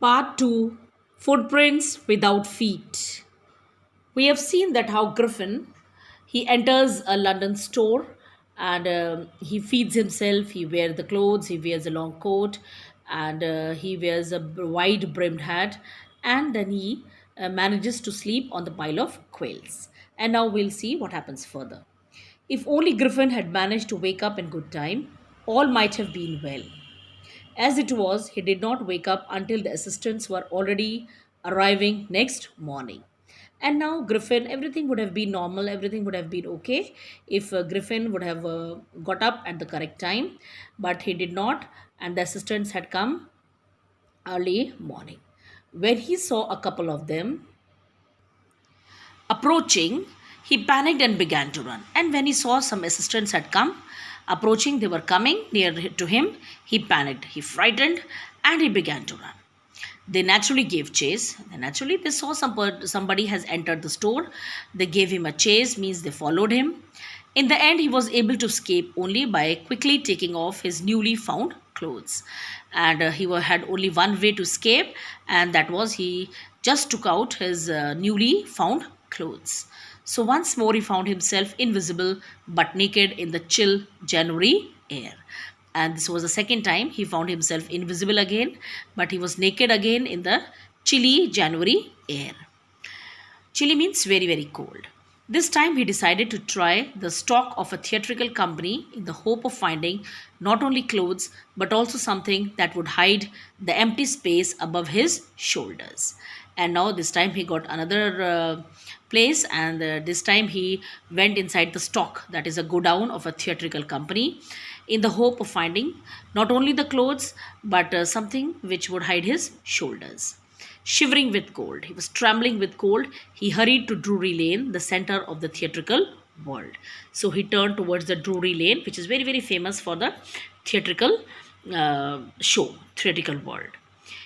Part 2, Footprints Without Feet. We have seen that how Griffin he enters a London store and he feeds himself. He wears the clothes, he wears a long coat, and he wears a wide brimmed hat, and then he manages to sleep on the pile of quails. And now we'll see what happens further. If only Griffin had managed to wake up in good time, all might have been well. As it was, he did not wake up until the assistants were already arriving next morning. And now, Griffin, everything would have been normal, everything would have been okay if Griffin would have got up at the correct time, but he did not, and the assistants had come early morning. When he saw a couple of them, approaching, he panicked and began to run. And when he saw some assistants had come, approaching, they were coming near to him, he panicked, he frightened, and he began to run. They naturally gave chase. Naturally, they saw somebody has entered the store. They gave him a chase, means they followed him. In the end, he was able to escape only by quickly taking off his newly found clothes. And had only one way to escape, and that was he just took out his newly found clothes. So once more, he found himself invisible but naked in the chill January air. And this was the second time he found himself invisible again, but he was naked again in the chilly January air. Chilly means very, very cold. This time he decided to try the stock of a theatrical company in the hope of finding not only clothes but also something that would hide the empty space above his shoulders. And now this time he got another place, and this time he went inside the stock, that is a godown of a theatrical company, in the hope of finding not only the clothes but something which would hide his shoulders. Shivering with cold, he was trembling with cold, he hurried to Drury Lane, the center of the theatrical world. So he turned towards the Drury Lane, which is very, very famous for the theatrical theatrical world.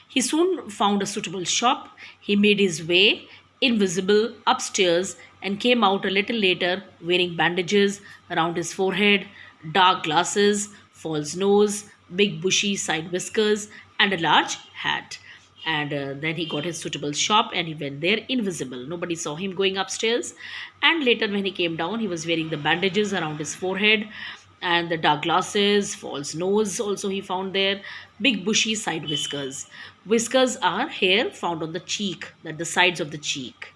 He soon found a suitable shop. He made his way invisible upstairs and came out a little later wearing bandages around his forehead, dark glasses, false nose, big bushy side whiskers, and a large hat. And then he got his suitable shop and he went there invisible. Nobody saw him going upstairs. And later, when he came down, he was wearing the bandages around his forehead and the dark glasses, false nose also he found there, big bushy side whiskers. Whiskers are hair found on the cheek, at the sides of the cheek.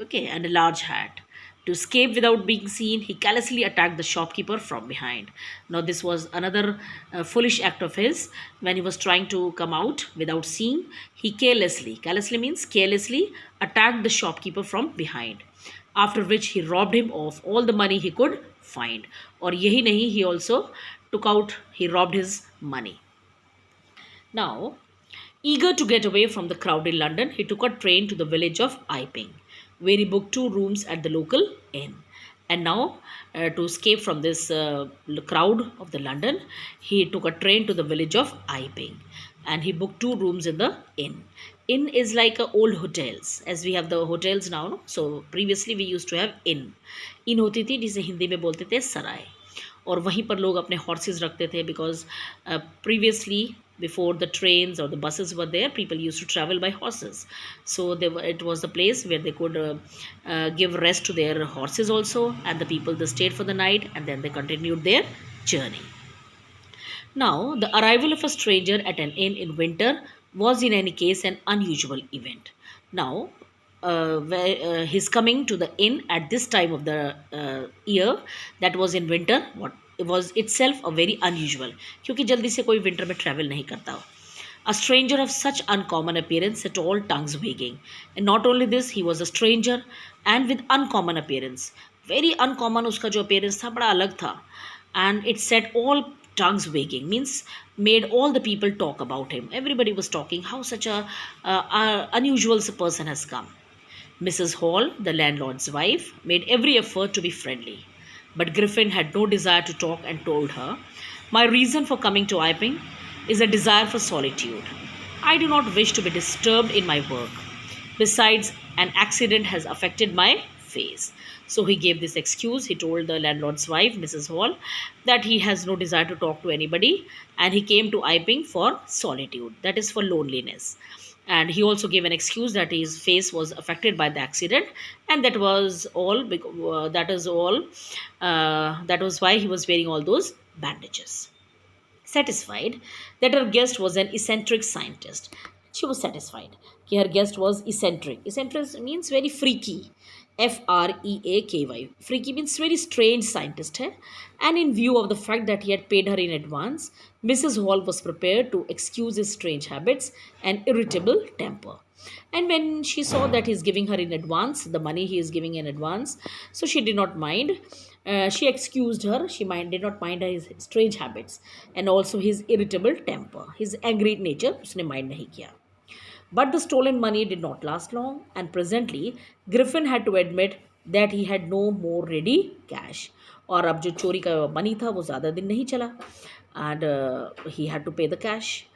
Okay, and a large hat. To escape without being seen, he callously attacked the shopkeeper from behind. Now, this was another foolish act of his. When he was trying to come out without seeing, he carelessly means carelessly, attacked the shopkeeper from behind. After which he robbed him of all the money he could find. Or yehi nahi, he robbed his money. Now, eager to get away from the crowded London, he took a train to the village of Iping, where he booked 2 rooms at the local inn. And now, to escape from this crowd of the London, he took a train to the village of Iping, and he booked 2 rooms in the inn. Inn is like old hotels, as we have the hotels now. No? So previously we used to have inn. इन होती थी जिसे हिंदी में बोलते थे सराय, और वहीं पर लोग अपने हॉर्सेस रखते थे, because previously before the trains or the buses were there, people used to travel by horses. So it was the place where they could give rest to their horses also, and the people, they stayed for the night and then they continued their journey. Now, the arrival of a stranger at an inn in winter was in any case an unusual event. Now, his coming to the inn at this time of the year, that was in winter, was itself a very unusual, क्योंकि जल्दी से कोई winter में travel नहीं करता हो. A stranger of such uncommon appearance set all tongues wagging. And not only this, he was a stranger and with uncommon appearance. Very uncommon उसका जो appearance था, बड़ा अलग था. And it set all tongues wagging, means made all the people talk about him. Everybody was talking how such a unusual person has come. Mrs. Hall, the landlord's wife, made every effort to be friendly. But Griffin had no desire to talk and told her, "My reason for coming to Iping is a desire for solitude. I do not wish to be disturbed in my work. Besides, an accident has affected my face. So he gave this excuse. He told the landlord's wife, Mrs. Hall, that he has no desire to talk to anybody and he came to Iping for solitude, that is, for loneliness. And he also gave an excuse that his face was affected by the accident, and that was all. That is all. That was why he was wearing all those bandages. Satisfied that her guest was an eccentric scientist. She was satisfied that her guest was eccentric. Eccentric means very freaky. Freaky. Freaky means very strange scientist. Hai? And in view of the fact that he had paid her in advance, Mrs. Hall was prepared to excuse his strange habits and irritable temper. And when she saw that he's giving her in advance, the money he is giving in advance, so she did not mind. She excused her. Did not mind his strange habits and also his irritable temper, his angry nature. उसने mind नहीं किया. But the stolen money did not last long, and presently Griffin had to admit that he had no more ready cash. और अब जो चोरी का money था वो ज़्यादा दिन नहीं चला, and he had to pay the cash.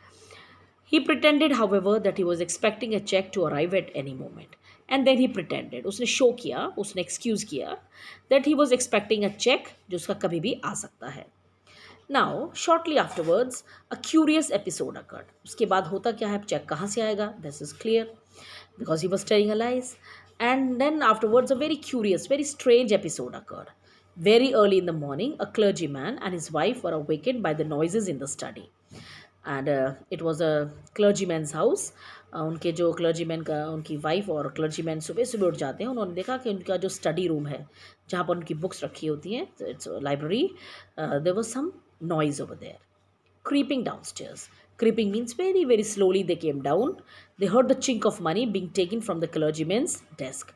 He pretended, however, that he was expecting a check to arrive at any moment. And then he pretended, उसने show किया, उसने excuse किया that he was expecting a check जो उसका कभी भी आ सकता है. Now, shortly afterwards, a curious episode occurred. उसके बाद होता क्या है, check कहाँ से आएगा? This is clear, because he was telling a lies. And then afterwards, a very curious, very strange episode occurred. Very early in the morning, a clergyman and his wife were awakened by the noises in the study. And it was a clergyman's house. उनके जो clergyman का, उनकी wife और clergyman सुबह सुबह उठ जाते हैं. उन्होंने देखा कि उनका जो स्टडी रूम है जहाँ पर उनकी बुक्स रखी होती हैं, it's library, there was some noise over there. Creeping downstairs. Creeping means very, very slowly they came down. They heard the chink of money being taken from the clergyman's desk.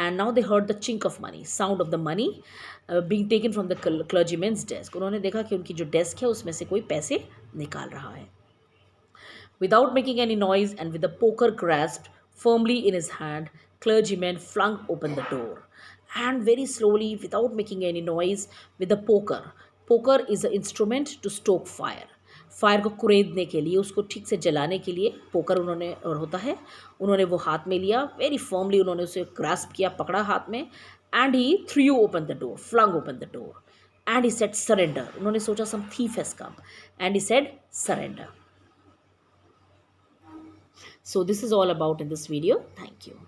And now they heard the chink of money, sound of the money being taken from the clergyman's desk. उन्होंने देखा कि उनकी जो desk है उसमें से कोई पैसे निकाल रहा है. Without making any noise and with the poker grasped firmly in his hand, clergyman flung open the door. And very slowly, without making any noise, with the poker. Poker is an instrument to stoke fire. Fire को कुरेदने के लिए, उसको ठीक से जलाने के लिए poker उन्होंने और होता है, उन्होंने वो हाथ में लिया. वेरी फर्मली उन्होंने उसे ग्रास्प किया, पकड़ा हाथ में. And he threw open the door, flung open the door. And he said surrender. उन्होंने सोचा some thief has come, and he said surrender. So this is all about in this video. Thank you.